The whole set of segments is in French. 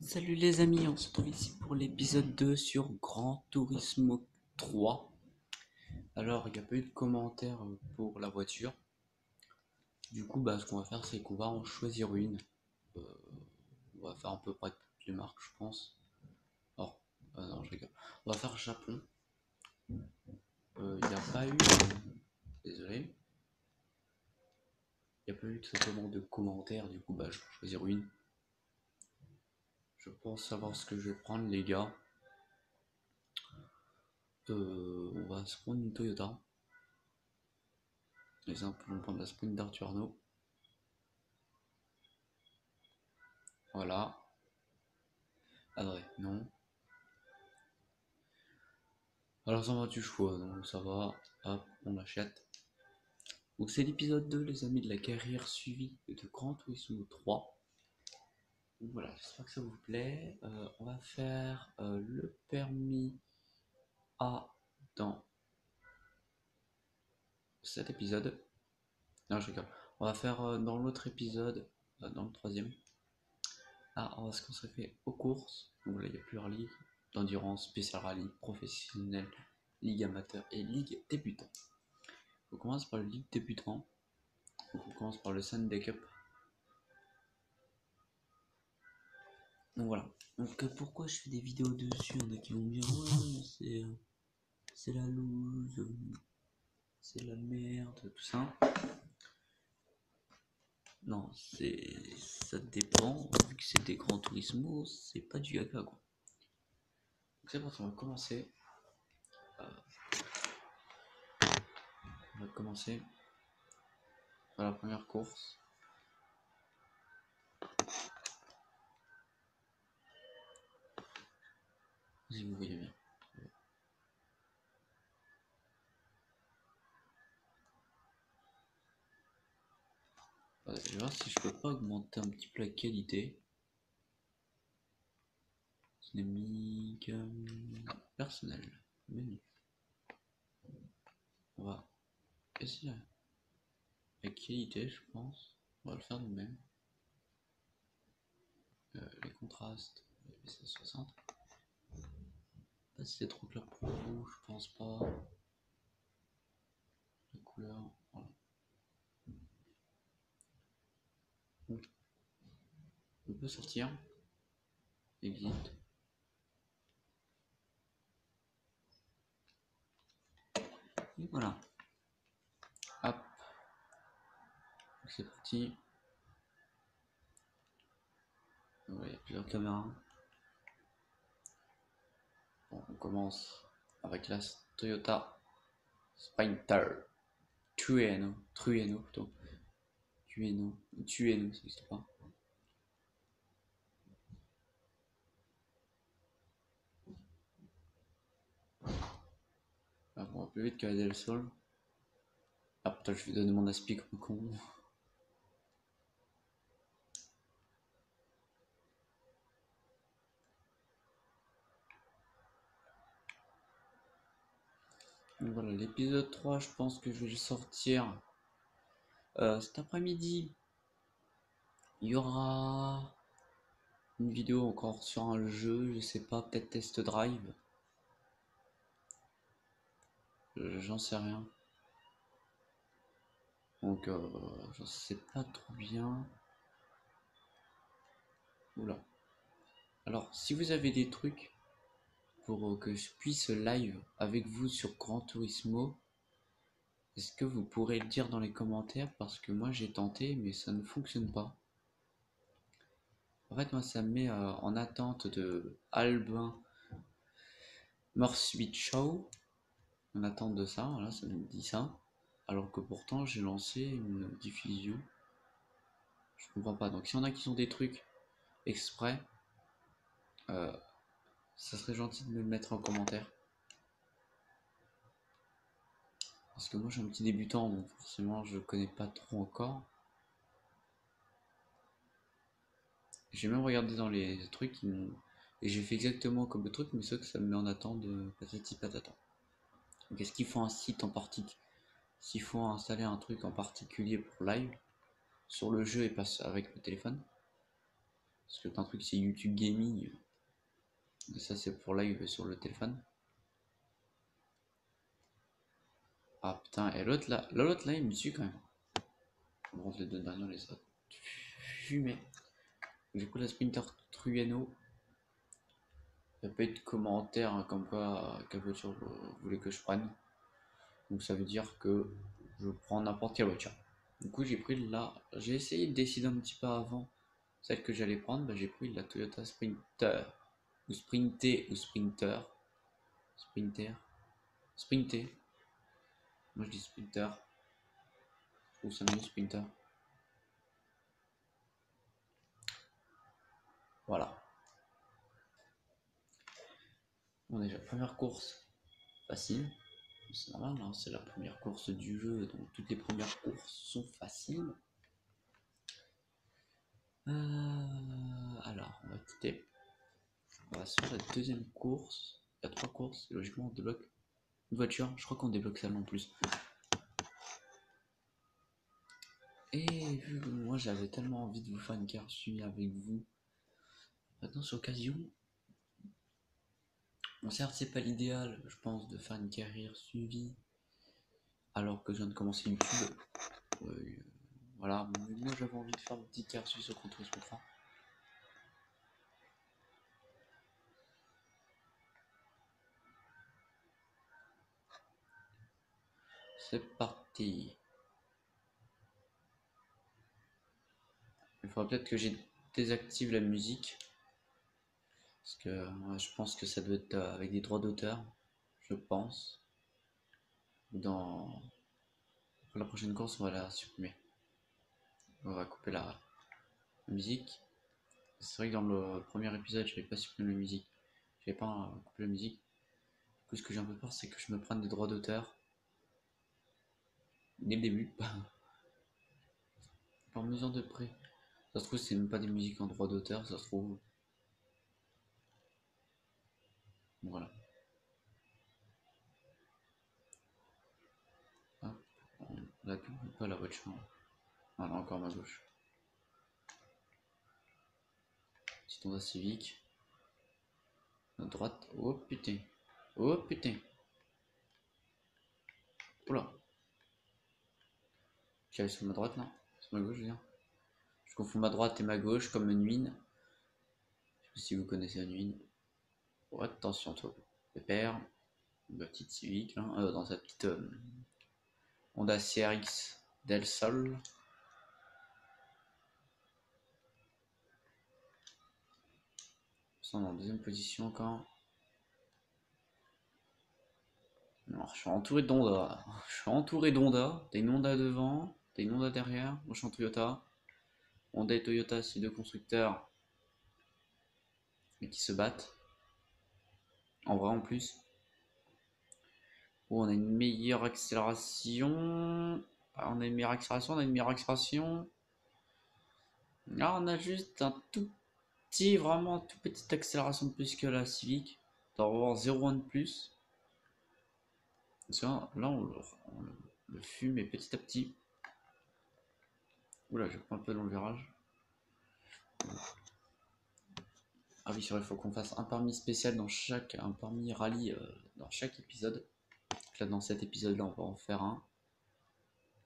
Salut les amis, on se retrouve ici pour l'épisode 2 sur Gran Turismo 3. Alors, il n'y a pas eu de commentaires pour la voiture. Du coup, ce qu'on va faire, c'est qu'on va en choisir une. Euh, on va faire à peu près toutes les marques, je pense. Oh, non, je rigole. On va faire Japon. Il n'y a pas eu... Désolé. Il n'y a pas eu tout simplement de commentaires, du coup, je vais en choisir une. Je pense savoir ce que je vais prendre, les gars. On va se prendre une Toyota. Les exemples, on va prendre la Sprinter Turno. Voilà. Ah ouais, non. Alors ça va du choix, donc ça va, hop, on l'achète. Donc c'est l'épisode 2 les amis de la carrière suivie de Gran Turismo 3. Donc voilà, j'espère que ça vous plaît. On va faire le permis A dans cet épisode. Non, je rigole. On va faire dans l'autre épisode, dans le troisième. Ah, on va se consacrer aux courses. Donc là, il y a plusieurs ligues d'endurance, spécial rallye, professionnel, ligue amateur et ligue débutant. On commence par le ligue débutant. Donc on commence par le Sunday Cup. Donc voilà. Donc pourquoi je fais des vidéos dessus? Il y en a qui vont me dire ouais c'est la loose, c'est la merde, tout ça. Non, ça dépend. Vu que c'est des grands Turismo, c'est pas du gaga quoi. Donc c'est parti, on va commencer par la première course. Si vous voyez bien. Je vais voir si je peux pas augmenter un petit peu la qualité. Dynamique personnel. Menu. On va essayer la qualité, je pense. On va le faire nous-mêmes. Les contrastes, c'est 60. Pas si c'est trop clair pour vous, je pense pas. La couleur, voilà. Donc, on peut sortir. Exit. Et voilà. Hop. C'est parti. Ouais, il y a plusieurs caméras. Bon, on commence avec la Toyota Sprinter. Trueno plutôt. Tueno, ça n'existe pas. On va plus vite que la Del Sol. Ah putain, je vais donner mon aspi comme con. Donc voilà, l'épisode 3, je pense que je vais le sortir cet après-midi. Il y aura une vidéo encore sur un jeu, je sais pas, peut-être Test Drive. J'en sais rien. Donc, je sais pas trop bien. Oula. Alors, si vous avez des trucs pour que je puisse live avec vous sur Gran Turismo, est-ce que vous pourrez le dire dans les commentaires? Parce que moi j'ai tenté, mais ça ne fonctionne pas. En fait, moi ça me met en attente de Albin Morswitch Show. En attente de ça, voilà, ça me dit ça. Alors que pourtant j'ai lancé une diffusion. Je comprends pas. Donc, s'il y en a qui ont des trucs exprès, euh, ça serait gentil de me le mettre en commentaire. Parce que moi, je suis un petit débutant, donc forcément, je connais pas trop encore. J'ai même regardé dans les trucs, et j'ai fait exactement comme le truc, mais sauf que ça me met en attente de patati patata. Donc, est-ce qu'il faut un site en particulier? S'il faut installer un truc en particulier pour live, sur le jeu et pas avec le téléphone? Parce que un truc c'est YouTube Gaming. Et ça c'est pour live sur le téléphone. Ah putain, et l'autre là il me suit quand même. Bon, les deux derniers les autres. Fumé. Du coup la Sprinter Trueno. Il n'y a pas eu de commentaire hein, comme quoi quelle voiture vous voulez que je prenne. Donc ça veut dire que je prends n'importe quelle voiture. Du coup j'ai pris j'ai essayé de décider un petit peu avant celle que j'allais prendre. Bah, j'ai pris la Toyota Sprinter. Ou Sprinter ou Sprinter. Sprinter. Sprinter. Moi je dis Sprinter. Je trouve ça mieux Sprinter. Voilà. Bon déjà première course facile. C'est normal, hein, c'est la première course du jeu, donc toutes les premières courses sont faciles. Alors, on va quitter. On va sur la deuxième course. Il y a 3 courses, et logiquement on débloque une voiture. Je crois qu'on débloque celle en plus. Et vu que moi j'avais tellement envie de vous faire une carte suivie avec vous, maintenant c'est l'occasion. Bon certes c'est pas l'idéal, je pense, de faire une carrière suivie alors que je viens de commencer YouTube. Voilà, mais moi j'avais envie de faire une petite carte suivie sur Grand Turismo 3. C'est parti. Il faudra peut-être que j'ai désactive la musique. Parce que je pense que ça doit être avec des droits d'auteur. Je pense. Dans pour la prochaine course, on va la supprimer. On va couper la musique. C'est vrai que dans le premier épisode, je n'avais pas supprimé la musique. Je n'avais pas coupé la musique. Du coup, ce que j'ai un peu peur, c'est que je me prenne des droits d'auteur dès le début. Par mesure de près. Ça se trouve, c'est même pas des musiques en droit d'auteur, ça se trouve. Voilà. Hop. On a plus pas la voiture. Voilà, encore ma gauche. Petite Honda Civic. À droite. Oh putain. Oh putain. Oula. J'allais sur ma droite là. Sur ma gauche, je veux dire. Je confonds ma droite et ma gauche comme une mine. Je sais pas si vous connaissez une mine. Oh, attention, toi. Pépère. La petite Civic là. Dans sa petite Honda CRX Del Sol. Ça, on est en deuxième position encore. Alors, je suis entouré d'Honda. Je suis entouré d'Honda. T'as une Honda devant. T'as une Honda derrière. Moi, je suis en Toyota. Honda et Toyota, c'est deux constructeurs mais qui se battent. En vrai, en plus. Oh, on a une meilleure accélération. Ah, on a une meilleure accélération. On a une meilleure accélération. Là, on a juste un tout petit, vraiment tout petite accélération de plus que la Civic. On va avoir 0,1 de plus. Là, on le fume et petit à petit. Oula, je prends un peu dans le virage. Ah oui, il faut qu'on fasse un permis spécial un permis rallye dans chaque épisode. Donc là, dans cet épisode-là, on va en faire un.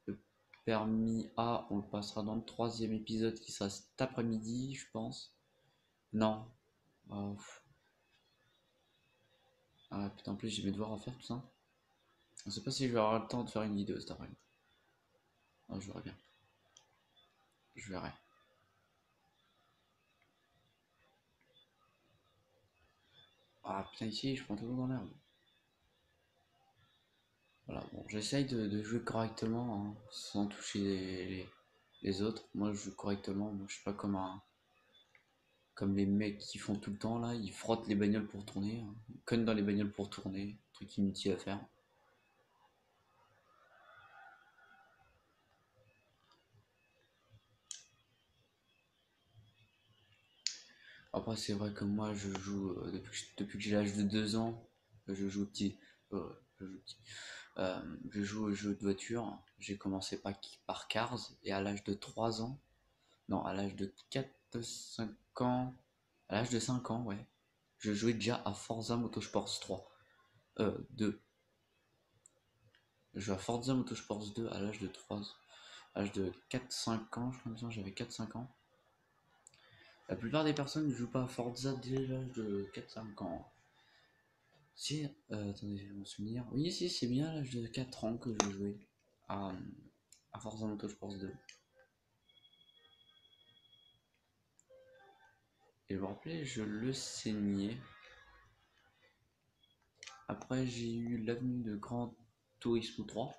Le permis A, on le passera dans le troisième épisode qui sera cet après-midi, je pense. Non. Oh, ah putain, en plus, j'ai mes devoirs à faire, tout ça. Je sais pas si je vais avoir le temps de faire une vidéo cet après-midi. Ah, je verrai bien. Je verrai. Ah putain, ici, je prends toujours dans l'herbe. Voilà, bon, j'essaye de jouer correctement, hein, sans toucher les autres. Moi, je joue correctement. Moi, je suis pas comme les mecs qui font tout le temps là. Ils frottent les bagnoles pour tourner, hein. Ils cognent dans les bagnoles pour tourner. Truc inutile à faire. Après, c'est vrai que moi, je joue depuis que j'ai l'âge de 2 ans. Je joue petit. Je joue petit. Je joue aux jeux de voiture. J'ai commencé par Cars et à l'âge de 3 ans. Non, à l'âge de 4, 5. ans, à l'âge de 5 ans, ouais, je jouais déjà à Forza Motorsport 3. 2. Je jouais à Forza Motorsport 2 à l'âge de 3, à l'âge de 4-5 ans, je crois que j'avais 4-5 ans. La plupart des personnes ne jouent pas à Forza dès l'âge de 4-5 ans. Si, attendez, je vais me souvenir. Oui, si, c'est bien à l'âge de 4 ans que je jouais à, à Forza Motorsport 2. Et je me rappelais, je le saignais. Après, j'ai eu l'avenue de Gran Turismo 3.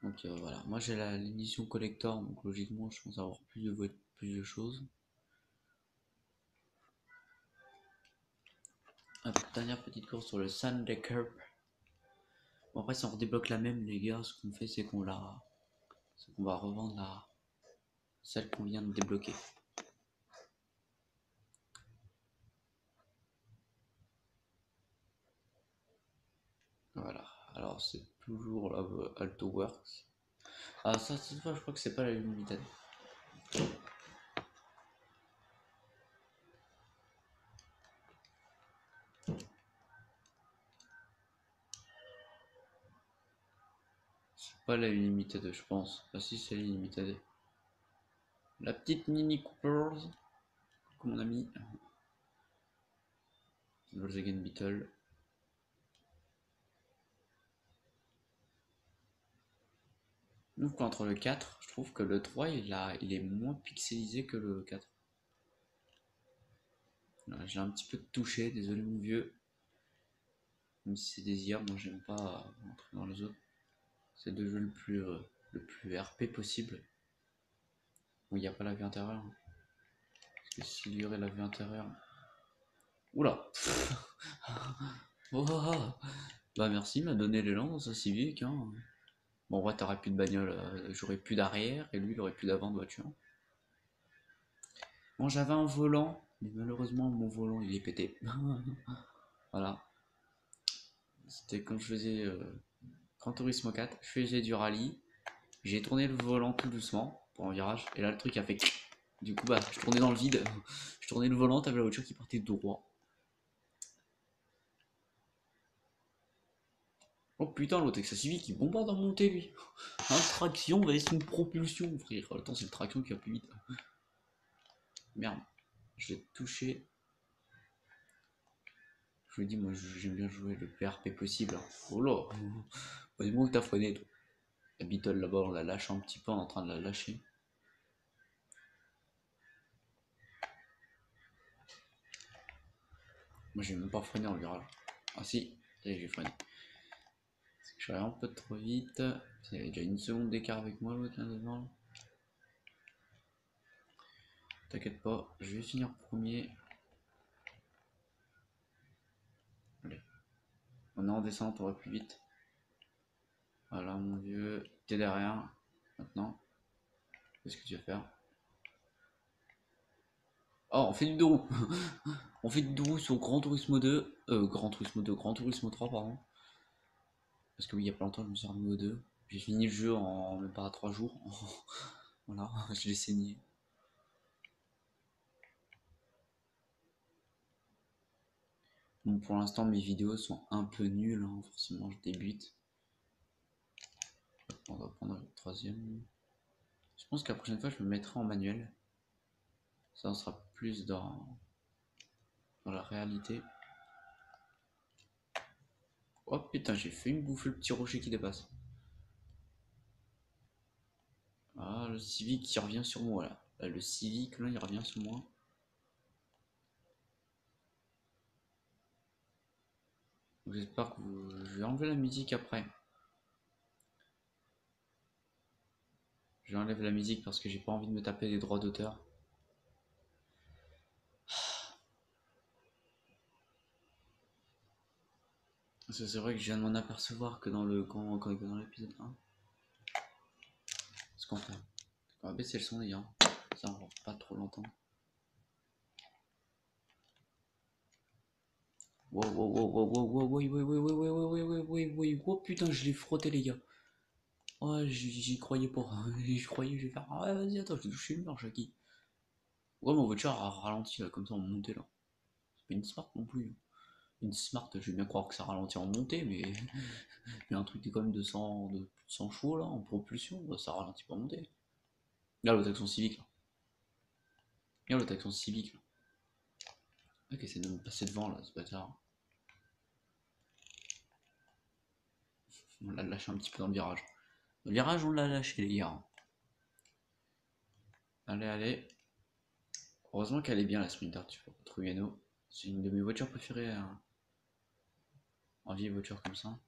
Donc voilà, moi j'ai l'édition collector, donc logiquement je pense avoir plus de choses. Dernière petite course sur le Sandeker. Bon après si on redébloque la même les gars, ce qu'on fait c'est qu'on va revendre celle qu'on vient de débloquer. Voilà, alors c'est toujours la Alto Works. Ah ça cette fois je crois que c'est pas la Limited. C'est pas la Limited je pense. Ah si c'est la Limited. La petite Mini Coopers que mon ami. Volkswagen Beetle. Donc entre le 4, je trouve que le 3 il est moins pixelisé que le 4. J'ai un petit peu touché, désolé mon vieux. Même si c'est des IA, moi j'aime pas rentrer dans les autres. C'est de jeu le plus RP possible. Où il n'y a pas la vue intérieure. Parce que s'il y aurait la vue intérieure. Oula. Oh, bah merci, m'a donné l'élan dans sa Civic. Hein. Bon, ouais, t'aurais plus de bagnole, j'aurais plus d'arrière et lui il aurait plus d'avant de voiture. Bon, j'avais un volant, mais malheureusement mon volant il est pété. Voilà. C'était quand je faisais Gran Turismo 4, je faisais du rallye, j'ai tourné le volant tout doucement pour un virage, et là le truc a fait. Du coup, bah, je tournais dans le vide, je tournais le volant, t'avais la voiture qui partait droit. Oh putain, l'autre avec sa Civic, il bombarde en montée lui. Un traction, va laisser une propulsion, frère. Attends, c'est le traction qui va plus vite. Merde, je l'ai touché. Je vous dis, moi j'aime bien jouer le plus RP possible. Oh là, dis-moi que t'as freiné toi. La Beetle là-bas, on la lâche un petit peu, on est en train de la lâcher. Moi j'ai même pas freiné en virage. Ah si, j'ai freiné. Je suis allé un peu trop vite. Il y avait déjà une seconde d'écart avec moi l'autre là devant. T'inquiète pas, je vais finir premier. Allez. On est en descente, on va plus vite. Voilà mon vieux, t'es derrière. Maintenant, qu'est-ce que tu vas faire? Oh, on fait du deux roues. On fait du deux roues sur Gran Turismo 2. Gran Turismo 2, Gran Turismo 3, pardon. Parce que oui, il y a pas longtemps, je me suis remis au 2. J'ai fini le jeu en même pas 3 jours. Voilà, je l'ai saigné. Bon, pour l'instant, mes vidéos sont un peu nulles. Hein. Forcément, je débute. On va prendre le troisième. Je pense que la prochaine fois, je me mettrai en manuel. Ça sera plus dans la réalité. Oh putain, j'ai fait une bouffe le petit rocher qui dépasse. Ah, le Civic qui revient sur moi là. Là le Civic, là, il revient sur moi. J'espère que je vais enlever la musique après. Je vais enlever la musique parce que j'ai pas envie de me taper des droits d'auteur. C'est vrai que je viens de m'en apercevoir que dans l'épisode 1. Ce qu'on fait. On va baisser le son d'ailleurs. Ça on va pas trop l'entendre. Wow, wow, wow, wow, wow, wow, wow, wow, wow, wow, wow, wow, wow, oh putain, je l'ai frotté les gars. Oh, j'y croyais pas. Je croyais que je vais faire. Ah ouais, vas-y, attends, je vais toucher le mur, Jackie. Ouais, ma voiture a ralenti là, comme ça en montée là. C'est pas une smart non plus. Une smart, je vais bien croire que ça ralentit en montée, mais il y a un truc qui est quand même de 100 chevaux là, en propulsion, bah, ça ralentit pas en montée. Là, le taxon civique là. Regarde le taxon civique là. Ok, c'est de me passer devant là, ce bâtard. On l'a lâché un petit peu dans le virage. Le virage, on l'a lâché, les gars. Allez, allez. Heureusement qu'elle est bien la Sprinter, tu vois. Truyano. C'est une de mes voitures préférées hein, en vieille voiture comme ça.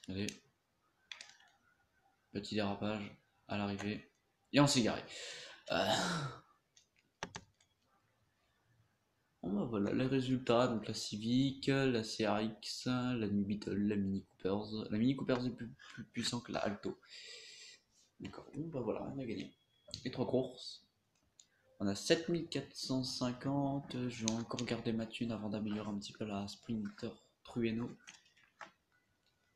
Allez. Petit dérapage à l'arrivée. Et on s'est garé. Euh, Bon bah voilà les résultats, donc la Civic, la CRX, la New Beetle, la Mini Coopers. La Mini Coopers est plus puissant que la Alto. D'accord, bon bah voilà, on a gagné. Les trois courses. On a 7450, je vais encore garder ma thune avant d'améliorer un petit peu la Sprinter Trueno.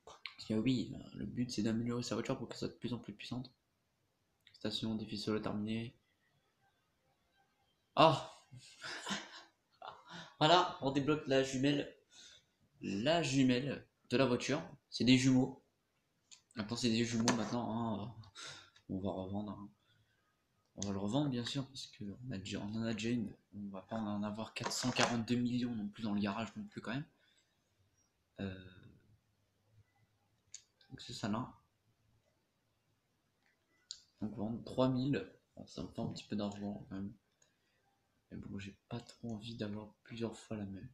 Parce que oui, le but c'est d'améliorer sa voiture pour qu'elle soit de plus en plus puissante. Station défi solo terminé. Ah, voilà, on débloque la jumelle de la voiture. C'est des jumeaux. Maintenant c'est des jumeaux maintenant. Hein. On va revendre. Hein. On va le revendre bien sûr parce qu'on on en a déjà une. On va pas en avoir 442 millions non plus dans le garage non plus quand même. Donc c'est ça là. Donc vendre 3000. Bon, ça me fait un petit peu d'argent quand même. Mais bon, j'ai pas trop envie d'avoir plusieurs fois la même.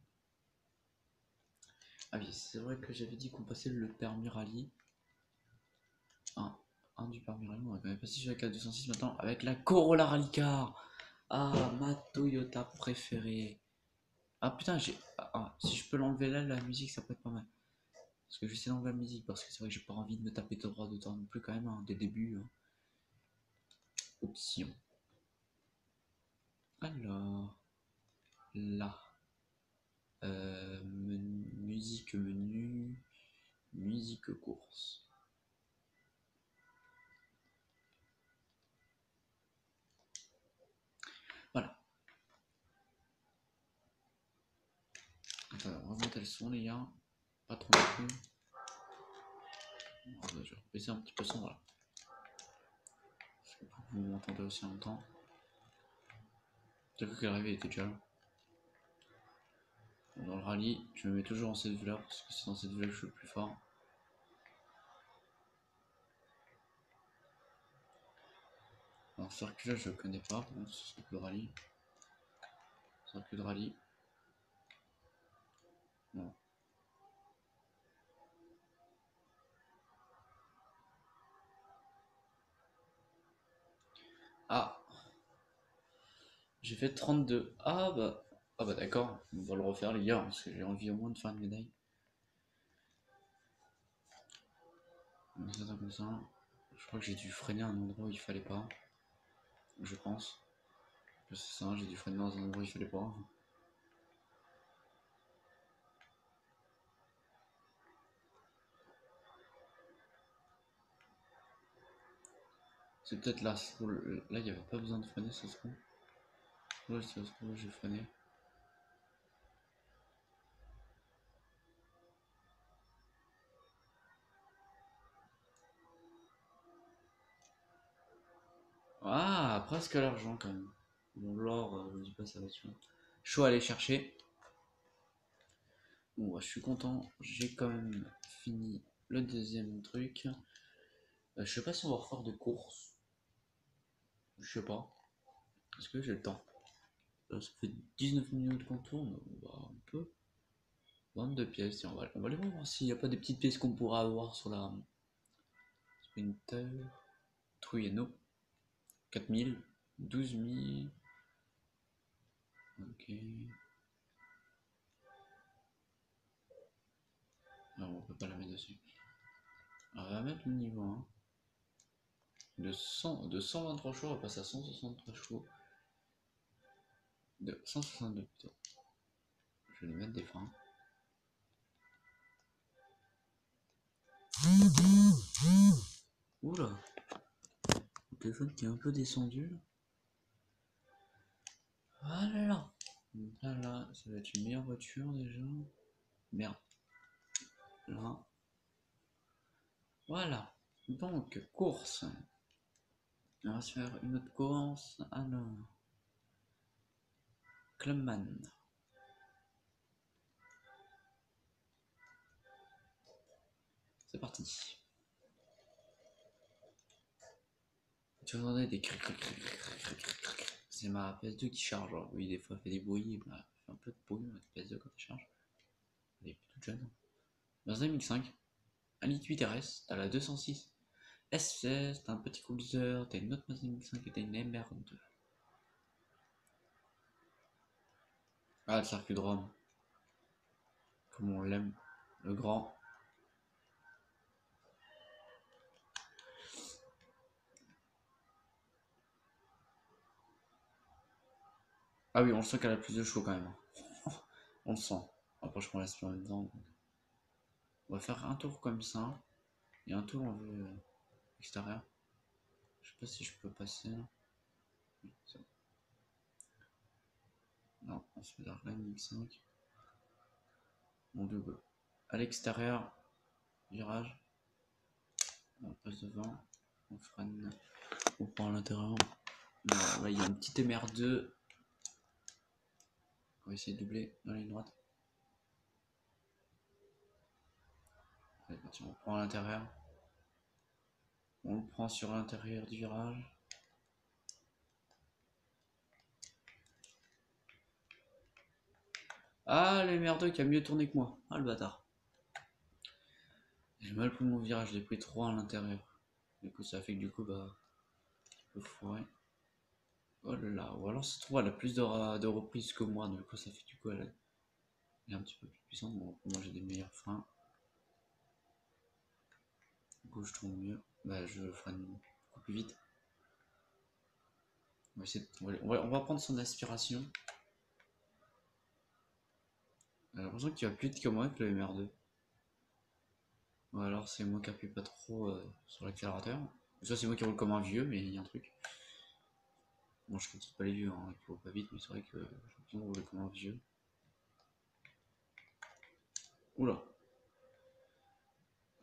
Ah oui, c'est vrai que j'avais dit qu'on passait le permis rallye. Un du permis rallye, on va quand même passer sur la 406 maintenant avec la Corolla Rally Car. Ah, ma Toyota préférée. Ah putain, si je peux l'enlever là, la musique, ça peut être pas mal. Parce que je vais essayer d'enlever la musique, parce que c'est vrai que j'ai pas envie de me taper tout droit de temps non plus quand même, hein, dès le début. Hein. Option. Alors, là. Musique menu, musique course. Voilà. Attends, on va remonter le son, les gars. Pas trop non plus. Je vais baisser un petit peu le son, voilà. Parce que vous m'entendez aussi en même temps. J'ai cru qu'elle arrivait, était déjà là. Dans le rallye, je me mets toujours en cette vue-là, parce que c'est dans cette vue-là que je suis le plus fort. Alors, circuit là, je connais pas, bon, c'est circuit de rallye. Circuit de rallye. Bon. Ah, j'ai fait 32. Ah bah d'accord, on va le refaire les gars, parce que j'ai envie au moins de faire une médaille. Comme ça. Je crois que j'ai dû freiner à un endroit où il fallait pas. Je pense. C'est ça, j'ai dû freiner dans un endroit où il fallait pas. C'est peut-être là. Là, il n'y avait pas besoin de freiner, ça se trouve. Ouais, ça se trouve, j'ai freiné. Ah, presque l'argent quand même. Bon, l'or, je dis pas ça là-dessus. Chaud à aller chercher. Bon, bah, je suis content. J'ai quand même fini le deuxième truc. Je sais pas si on va refaire de course. Je sais pas. Est-ce que j'ai le temps? Ça fait 19 minutes qu'on tourne. Bah, on peut. 22 pièces. Tiens, on va aller voir s'il n'y a pas des petites pièces qu'on pourra avoir sur la Sprinter. Truyeno. 4000. 12 000. Ok. Alors, on peut pas la mettre dessus. Alors, on va mettre le niveau 1. De 123 chevaux, on va passer à 163 chevaux. De 162 plutôt. Je vais lui mettre des freins. Oula. Le téléphone qui est un peu descendu. Voilà. Donc là, ça va être une meilleure voiture déjà. Merde. Là. Voilà. Donc, course. On va se faire une autre course. Alors. Clubman. C'est parti. Tu vas entendre des cric. C'est ma PS2 qui charge. Alors, oui, des fois, elle fait des bruits. Bah, elle fait un peu de bruit, ma PS2 quand elle charge. Elle est toute jeune. Dans un MX5, un litre 8 RS, t'as la 206 S16, t'as un petit cruiser, t'as une autre Mazda MX5 et t'as une MR2. Ah, le circuit de Rome. Comme on l'aime. Le grand. Ah oui, on le sent qu'elle a plus de chevaux quand même. On le sent. Après, je prends l'aspire en même temps. Donc. On va faire un tour comme ça. Et un tour en vue extérieure. Je sais pas si je peux passer là. Oui, c'est bon. Non, on se met dans la MX5. On double. À l'extérieur, virage. On passe devant. On freine. On prend à l'intérieur. Là, il y a un petit MR2. On va essayer de doubler dans la ligne droite. Allez, parti, on prend à l'intérieur. On le prend sur l'intérieur du virage. Ah, le MR2 qui a mieux tourné que moi. Ah, le bâtard. J'ai mal pris mon virage, je l'ai pris trop à l'intérieur. Du coup, ça fait que du coup, bah, un peu foiré. Oh là là, ou alors ça se trouve, elle a plus de reprises que moi, du coup, ça fait que du coup, elle est un petit peu plus puissante. Bon, moi j'ai des meilleurs freins. Du coup, je tourne mieux. Bah, je freine beaucoup plus vite. On va essayer on va prendre son aspiration. J'ai l'impression qu'il va plus vite que moi avec le MR2. Ou alors c'est moi qui appuie pas trop sur l'accélérateur. Soit c'est moi qui roule comme un vieux, mais il y a un truc. Bon, je critique pas les vieux, hein, qui roulent pas vite, mais c'est vrai que j'ai l'impression de rouler comme un vieux. Oula.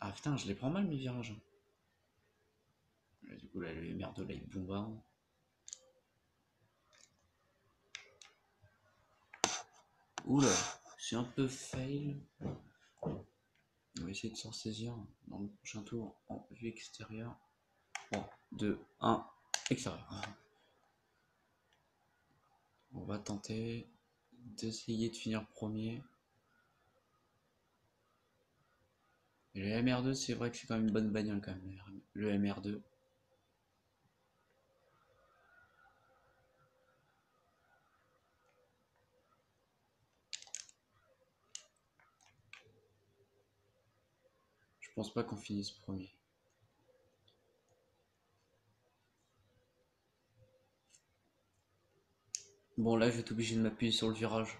Ah putain, je les prends mal mes virages. Là, du coup, là, le MR2, là, il bombarde. Oula, c'est un peu fail. On va essayer de s'en saisir dans le prochain tour en vue extérieure. 3, 2, 1, extérieur. On va tenter d'essayer de finir premier. Et le MR2, c'est vrai que c'est quand même une bonne bagnole quand même, le MR2. Je pense pas qu'on finisse premier. Bon, là, je vais être obligé de m'appuyer sur le virage.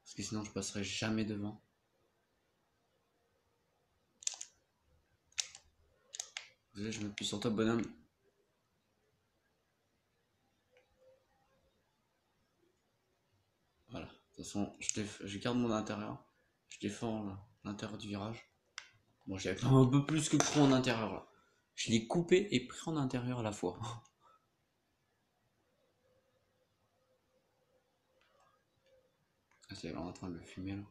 Parce que sinon, je passerai jamais devant. Désolé, je m'appuie sur toi, bonhomme. Voilà. De toute façon, je garde mon intérieur. Je défends l'intérieur du virage. Bon, j'avais pas un peu plus que pris en intérieur là. Je l'ai coupé et pris en intérieur à la fois. Ah, c'est en train de le fumer là.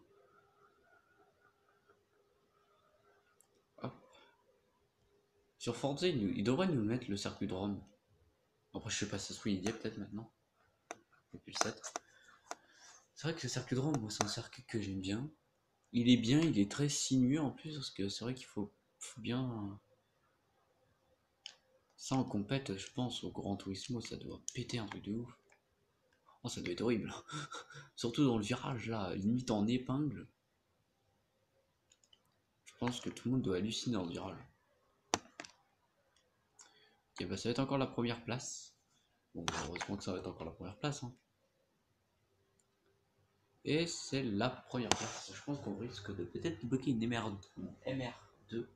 Hop. Sur Forza, il devrait nous mettre le circuit de Rome. Après, je sais pas, ça se trouve, il y est peut-être maintenant. Depuis le 7. C'est vrai que le circuit de Rome, moi, c'est un circuit que j'aime bien. Il est bien, il est très sinueux en plus, parce que c'est vrai qu'il faut bien. Ça en compète, je pense, au Grand Turismo, ça doit péter un truc de ouf. Oh, ça doit être horrible. Surtout dans le virage là, limite en épingle. Je pense que tout le monde doit halluciner dans le virage. Ok, bah ça va être encore la première place. Bon, bah, heureusement que ça va être encore la première place. Hein. Et c'est la première place. Je pense qu'on risque de peut-être bloquer une MR2.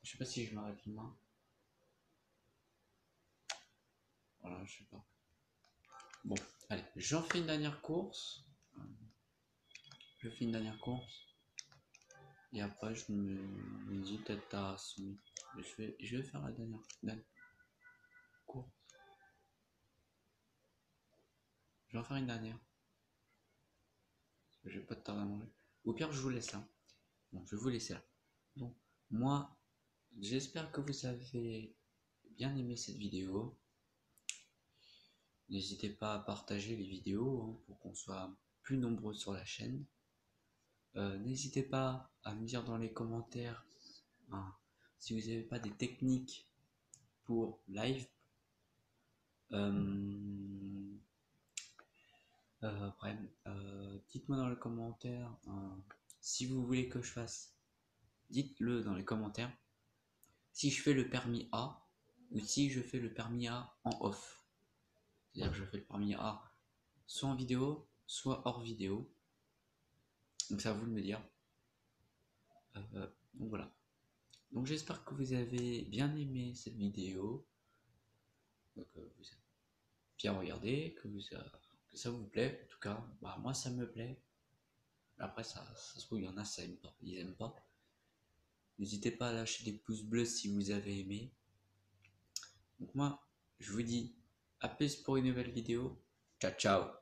Je sais pas si je m'arrête là. Voilà, je sais pas. Bon, allez, j'en fais une dernière course. Je fais une dernière course. Et après, je me dis peut-être à son. Je vais faire la dernière course. Je vais en faire une dernière. J'ai pas de temps à manger. Au pire, je vous laisse là. Bon, je vais vous laisser là. Bon, moi, j'espère que vous avez bien aimé cette vidéo. N'hésitez pas à partager les vidéos hein, pour qu'on soit plus nombreux sur la chaîne. N'hésitez pas à me dire dans les commentaires hein, si vous n'avez pas des techniques pour live. Après, dites-moi dans les commentaires si vous voulez que je fasse. Dites-le dans les commentaires si je fais le permis A ou si je fais le permis A en off. C'est-à-dire que je fais le permis A soit en vidéo, soit hors vidéo. Donc c'est à vous de me dire. Donc voilà. Donc j'espère que vous avez bien aimé cette vidéo, que vous avez bien regardé, que ça vous plaît. En tout cas, bah, moi ça me plaît. Après ça se trouve il y en a ça aime pas, ils aiment pas. N'hésitez pas à lâcher des pouces bleus si vous avez aimé. Donc moi je vous dis à plus pour une nouvelle vidéo. Ciao ciao.